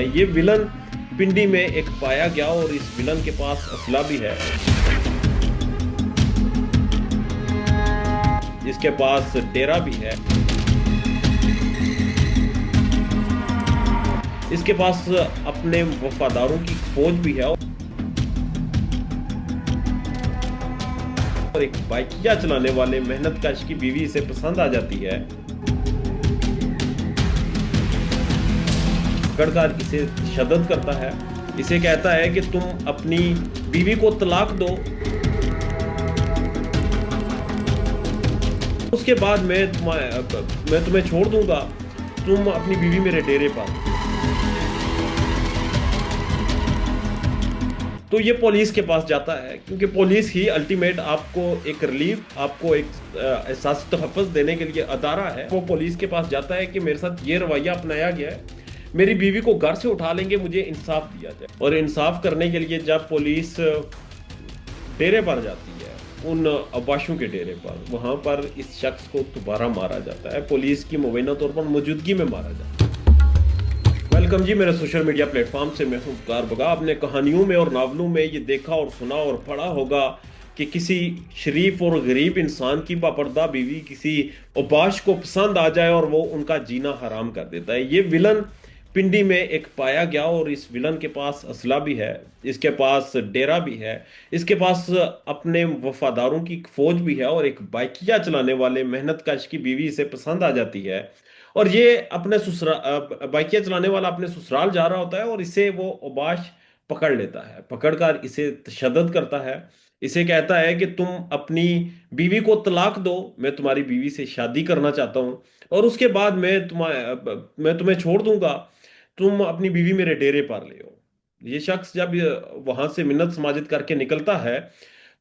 ये विलन पिंडी में एक पाया गया और इस विलन के पास असला भी है। इसके पास डेरा भी है। इसके पास अपने वफादारों की फौज भी है और एक बाइकिया चलाने वाले मेहनतकश की बीवी इसे पसंद आ जाती है। पकड़कर इसे तशद्दुद करता है। इसे कहता है कि तुम अपनी बीवी को तलाक दो, उसके बाद मैं तुम्हें छोड़ दूंगा, तुम अपनी बीवी मेरे डेरे पर। तो ये पुलिस के पास जाता है क्योंकि पुलिस ही अल्टीमेट आपको एक रिलीफ, आपको एक एहसास तहफ़्फ़ुज़ देने के लिए अदारा है। वो पुलिस के पास जाता है कि मेरे साथ ये रवैया अपनाया गया है, मेरी बीवी को घर से उठा लेंगे, मुझे इंसाफ दिया जाए। और इंसाफ करने के लिए जब पुलिस डेरे पर जाती है, उन अबाशों के डेरे पर, वहां पर इस शख्स को दोबारा मारा जाता है। पुलिस की मुबैना तौर पर मौजूदगी में मारा जाता है। वेलकम जी मेरे सोशल मीडिया प्लेटफॉर्म से, मैं हूं कार बगा। आपने कहानियों में और नावलों में ये देखा और सुना और पढ़ा होगा कि किसी शरीफ और गरीब इंसान की बापर्दा बीवी किसी उबाश को पसंद आ जाए और वो उनका जीना हराम कर देता है। ये विलन पिंडी में एक पाया गया और इस विलन के पास असला भी है, इसके पास डेरा भी है, इसके पास अपने वफादारों की फौज भी है और एक बाइकिया चलाने वाले मेहनतकश की बीवी इसे पसंद आ जाती है। और ये अपने ससुराल, बाइकिया चलाने वाला अपने ससुराल जा रहा होता है और इसे वो उबाश पकड़ लेता है। पकड़कर इसे तशद्दुद करता है। इसे कहता है कि तुम अपनी बीवी को तलाक दो, मैं तुम्हारी बीवी से शादी करना चाहता हूँ, और उसके बाद मैं तुम्हें छोड़ दूंगा, तुम अपनी बीवी मेरे डेरे पर ले आओ। ये शख्स जब वहां से मिन्नत समाजित करके निकलता है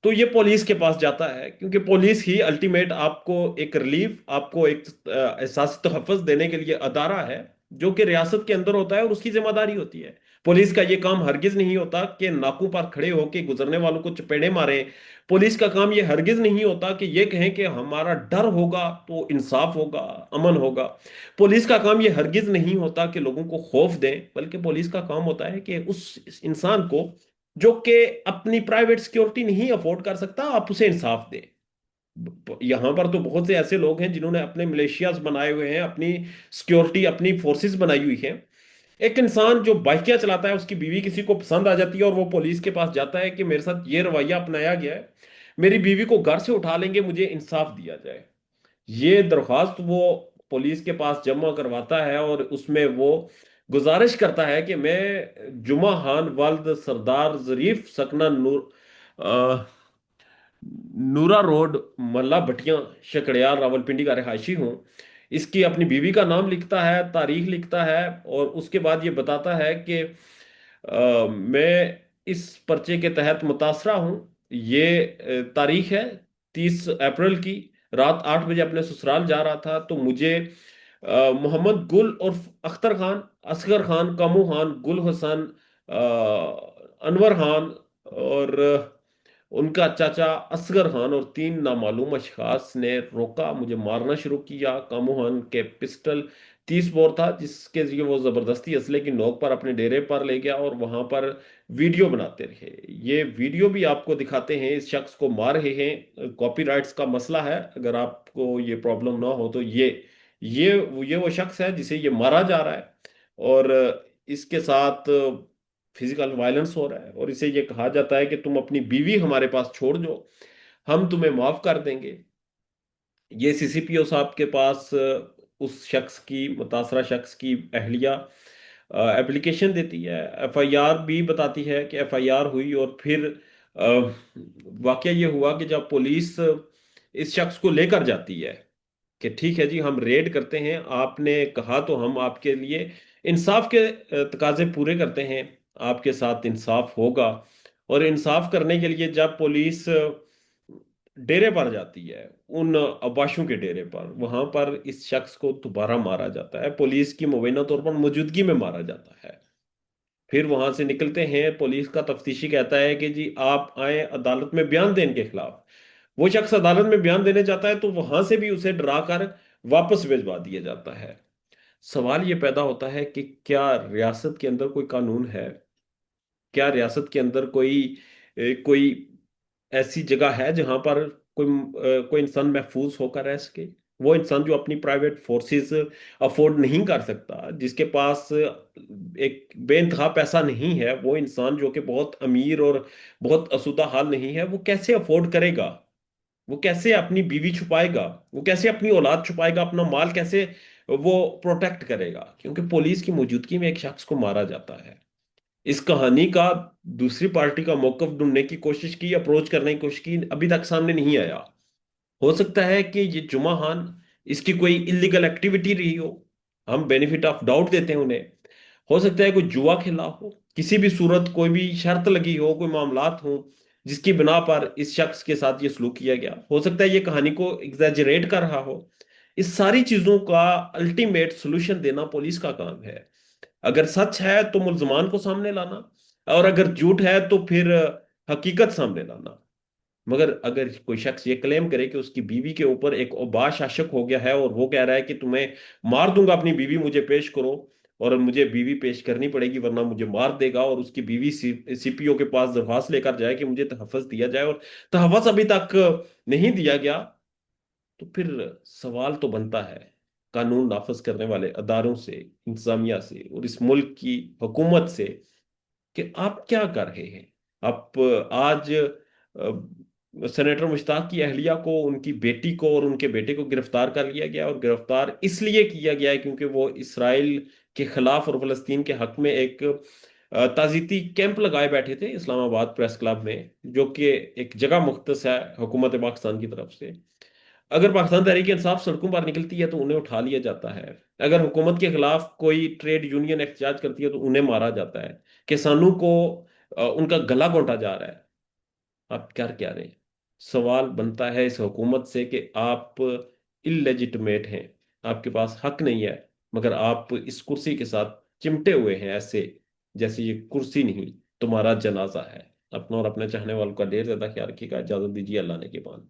तो ये पुलिस के पास जाता है क्योंकि पुलिस ही अल्टीमेट आपको एक रिलीफ, आपको एक एहसास तहफ़्फ़ुज़ देने के लिए अदारा है जो कि रियासत के अंदर होता है और उसकी जिम्मेदारी होती है। पुलिस का ये काम हरगिज नहीं होता कि नाकों पर खड़े होकर गुजरने वालों को चपेड़े मारे। पुलिस का काम ये हरगिज नहीं होता कि ये कहें कि हमारा डर होगा तो इंसाफ होगा, अमन होगा। पुलिस का काम ये हरगिज नहीं होता कि लोगों को खौफ दें, बल्कि पुलिस का काम होता है कि उस इंसान को जो कि अपनी प्राइवेट सिक्योरिटी नहीं अफोर्ड कर सकता, आप उसे इंसाफ दें। यहां पर तो बहुत से ऐसे लोग हैं जिन्होंने अपने मिलेशियाज बनाए हुए हैं, अपनी सिक्योरिटी, अपनी फोर्सेस बनाई हुई है। एक इंसान जो बाइकिया चलाता है, उसकी बीवी किसी को पसंद आ जाती है और वो पुलिस के पास जाता है कि मेरे साथ ये रवैया अपनाया गया है, मेरी बीवी को घर से उठा लेंगे, मुझे इंसाफ दिया जाए। ये दरख्वास्त वो पुलिस के पास जमा करवाता है और उसमें वो गुजारिश करता है कि मैं जुमा खान वल्द सरदार जरीफ सकना नूरा रोड, मल्ला भटिया, शकड़ियाल, रावलपिंडी का रिहायशी हूँ। इसकी अपनी बीवी का नाम लिखता है, तारीख लिखता है और उसके बाद ये बताता है कि मैं इस पर्चे के तहत मुतासरा हूँ। ये तारीख है 30 अप्रैल की, रात 8 बजे अपने ससुराल जा रहा था तो मुझे मोहम्मद गुल और अख्तर खान, असगर खान, कामू खान, गुल हसन, अनवर खान और उनका चाचा असगर खान और 3 नामालूम अशखास ने रोका, मुझे मारना शुरू किया। कामू खान के पिस्टल 30 बोर था जिसके जरिए वो जबरदस्ती असले की नोक पर अपने डेरे पर ले गया और वहां पर वीडियो बनाते रहे। ये वीडियो भी आपको दिखाते हैं, इस शख्स को मार रहे हैं। कॉपीराइट्स का मसला है, अगर आपको ये प्रॉब्लम ना हो तो ये ये वो शख्स है जिसे ये मारा जा रहा है और इसके साथ फिजिकल वायलेंस हो रहा है और इसे ये कहा जाता है कि तुम अपनी बीवी हमारे पास छोड़ दो, हम तुम्हें माफ कर देंगे। ये सीसीपीओ साहब के पास उस शख्स की, मुतासरा शख्स की अहलिया एप्लीकेशन देती है, एफआईआर भी बताती है कि एफआईआर हुई। और फिर वाकया ये हुआ कि जब पुलिस इस शख्स को लेकर जाती है कि ठीक है जी हम रेड करते हैं, आपने कहा तो हम आपके लिए इंसाफ के तकाजे पूरे करते हैं, आपके साथ इंसाफ होगा। और इंसाफ करने के लिए जब पुलिस डेरे पर जाती है, उन अबाशों के डेरे पर, वहां पर इस शख्स को दोबारा मारा जाता है। पुलिस की मुबैना तौर पर मौजूदगी में मारा जाता है। फिर वहां से निकलते हैं, पुलिस का तफ्तीशी कहता है कि जी आप आए अदालत में बयान देने के खिलाफ। वो शख्स अदालत में बयान देने जाता है तो वहां से भी उसे डरा कर वापस भिजवा दिया जाता है। सवाल ये पैदा होता है कि क्या रियासत के अंदर कोई कानून है? क्या रियासत के अंदर कोई ऐसी जगह है जहां पर कोई इंसान महफूज होकर रह सके? वो इंसान जो अपनी प्राइवेट फोर्सेस अफोर्ड नहीं कर सकता, जिसके पास एक बेइंतहा पैसा नहीं है, वो इंसान जो कि बहुत अमीर और बहुत असुदा हाल नहीं है, वो कैसे अफोर्ड करेगा? वो कैसे अपनी बीवी छुपाएगा? वो कैसे अपनी औलाद छुपाएगा? अपना माल कैसे वो प्रोटेक्ट करेगा? क्योंकि पुलिस की मौजूदगी में एक शख्स को मारा जाता है। इस कहानी का दूसरी पार्टी का मौकफ ढूंढने की कोशिश की, अप्रोच करने की कोशिश की, अभी तक सामने नहीं आया। हो सकता है कि ये जुमा खान, इसकी कोई इलीगल एक्टिविटी रही हो, हम बेनिफिट ऑफ डाउट देते हैं उन्हें। हो सकता है कोई जुआ खेला हो, किसी भी सूरत कोई भी शर्त लगी हो, कोई मामलात हो जिसकी बिना पर इस शख्स के साथ ये सलूक किया गया। हो सकता है ये कहानी को एग्जैजरेट कर रहा हो। इस सारी चीजों का अल्टीमेट सोल्यूशन देना पुलिस का काम है। अगर सच है तो मुल्जमान को सामने लाना, और अगर झूठ है तो फिर हकीकत सामने लाना। मगर अगर कोई शख्स ये क्लेम करे कि उसकी बीवी के ऊपर एक ओबा शासक हो गया है और वो कह रहा है कि तुम्हें मार दूंगा, अपनी बीवी मुझे पेश करो, और मुझे बीवी पेश करनी पड़ेगी वरना मुझे मार देगा, और उसकी बीवी सीपीओ के पास दरख्वास्त लेकर जाए कि मुझे तहफ़्फ़ुज़ दिया जाए, और तहफ़्फ़ुज़ अभी तक नहीं दिया गया, तो फिर सवाल तो बनता है कानून नाफज करने वाले अदारों से, इंतजामिया से, और इस मुल्क की हुकूमत से कि आप क्या कर रहे हैं। आप आज सेनेटर मुश्ताक की अहलिया को, उनकी बेटी को और उनके बेटे को गिरफ्तार कर लिया गया, और गिरफ्तार इसलिए किया गया है क्योंकि वो इसराइल के खिलाफ और फलस्तीन के हक में एक ताज़ीती कैंप लगाए बैठे थे इस्लामाबाद प्रेस क्लब में, जो कि एक जगह मुख्तस है हुकूमत पाकिस्तान की तरफ से। अगर पाकिस्तान तहरीक इंसाफ सड़कों पर निकलती है तो उन्हें उठा लिया जाता है। अगर हुकूमत के खिलाफ कोई ट्रेड यूनियन एहतजाज करती है तो उन्हें मारा जाता है। किसानों को उनका गला घोंटा जा रहा है। आप क्या क्या रहे हैं? सवाल बनता है इस हुकूमत से कि आप इलेजिटिमेट हैं, आपके पास हक नहीं है, मगर आप इस कुर्सी के साथ चिमटे हुए हैं ऐसे जैसे ये कुर्सी नहीं तुम्हारा जनाजा है। अपना और अपने चाहने वालों का ढेर ज्यादा ख्याल रखिएगा। इजाजत दीजिए। अल्लाह ने के बाद।